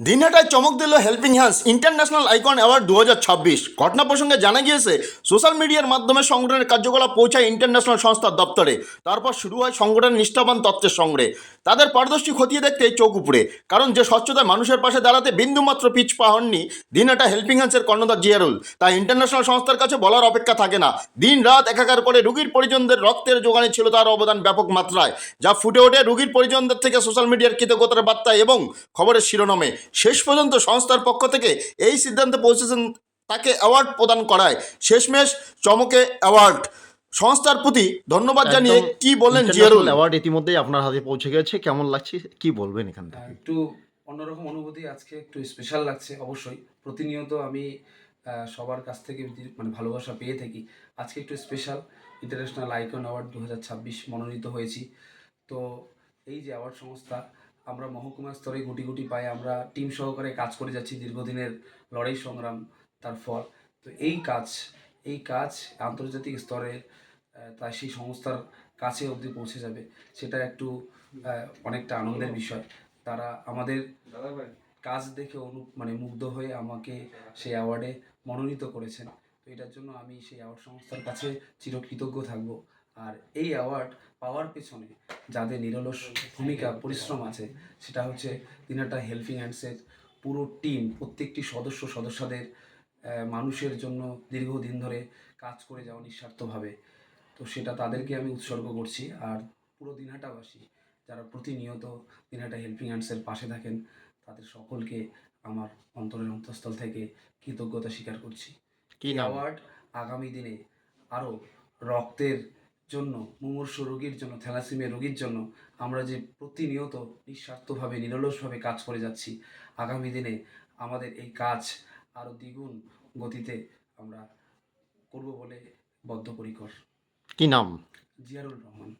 দিনহাটায় চমক দিল helping hands international icon award 2026। ঘটনা প্রসঙ্গে জানা গিয়েছে সোশ্যাল মিডিয়ার মাধ্যমে সংগঠনের কার্যকলাপ পৌঁছায় ইন্টারন্যাশনাল সংস্থার দপ্তরে। তারপর শুরু হয় সংগঠনের নিষ্ঠাবান তত্ত্বের সংগ্রহে। তাদের পারদর্শী খতিয়ে দেখতে চোখ উপড়ে, কারণ যে স্বচ্ছতায় মানুষের পাশে দাঁড়াতে বিন্দুমাত্র পিছপা হননি দিনহাটা হেল্পিং হ্যান্ডসের কর্ণধার জিয়ারুল, তাই ইন্টারন্যাশনাল সংস্থার কাছে বলার অপেক্ষা থাকে না। দিন রাত একাকার করে রোগীর পরিজনদের রক্তের যোগানে ছিল তার অবদান ব্যাপক মাত্রায়, যা ফুটে ওঠে রোগীর পরিজনদের থেকে সোশ্যাল মিডিয়ার কৃতজ্ঞতার বার্তা এবং খবরের শিরোনামে। শেষ পর্যন্ত সংস্থার পক্ষ থেকে এই সিদ্ধান্তে পৌঁছেছেন তাকে অ্যাওয়ার্ড প্রদান করায়। শেষমেশ চমকে অ্যাওয়ার্ড। সংস্থার প্রতি ধন্যবাদ জানিয়ে একদম কি বললেন জিয়ারুল? ইন্টারন্যাশনাল অ্যাওয়ার্ড ইতিমধ্যেই আপনার হাতে পৌঁছে গেছে, কেমন লাগছে কি বলবেন এখান থেকে? একটু অন্যরকম অনুভূতি, আজকে একটু স্পেশাল লাগছে। অবশ্যই প্রতিনিয়ত আমি সবার কাছ থেকে মানে ভালোবাসা পেয়ে থাকি। আজকে একটু স্পেশাল, ইন্টারন্যাশনাল আইকন অ্যাওয়ার্ড 2026 মনোনীত হয়েছি। তো এই যে অ্যাওয়ার্ড সংস্থা, আমরা মহকুমা স্তরে গুটি গুটি পায়ে আমরা টিম সহকারে কাজ করে যাচ্ছি, দীর্ঘদিনের লড়াই সংগ্রাম তার ফল। তো এই কাজ আন্তর্জাতিক স্তরে তাই সেই সংস্থার কাছে অবধি পৌঁছে যাবে, সেটা একটু অনেকটা আনন্দের বিষয়। তারা আমাদের কাজ দেখে মানে মুগ্ধ হয়ে আমাকে সেই অ্যাওয়ার্ডে মনোনীত করেছেন। তো এটার জন্য আমি সেই অ্যাওয়ার্ড সংস্থার কাছে চিরকৃতজ্ঞ থাকব। আর এই অ্যাওয়ার্ড পাওয়ার পেছনে যাদের নিরলস ভূমিকা পরিশ্রম আছে, সেটা হচ্ছে দিনহাটা হেল্পিং হ্যান্ডসের পুরো টিম, প্রত্যেকটি সদস্যদের মানুষের জন্য দীর্ঘদিন ধরে কাজ করে যাওয়া নিঃস্বার্থভাবে। তো সেটা তাদেরকে আমি উৎসর্গ করছি। আর পুরো দিনহাটাবাসী যারা প্রতিনিয়ত দিনহাটা হেল্পিং হ্যান্ডসের পাশে থাকেন, তাদের সকলকে আমার অন্তরের অন্তঃস্থল থেকে কৃতজ্ঞতা স্বীকার করছি। কি এই নাম? অ্যাওয়ার্ড আগামী দিনে আরও রক্তের জন্য, মুমূর্ষু রোগীর জন্য, থ্যালাসেমিয়া রোগীর জন্য আমরা যে প্রতিনিয়ত নিঃস্বার্থভাবে নিরলসভাবে কাজ করে যাচ্ছি, আগামী দিনে আমাদের এই কাজ আরও দ্বিগুণ গতিতে আমরা করব বলে বদ্ধপরিকর। কি নাম? জিয়ারুল রহমান।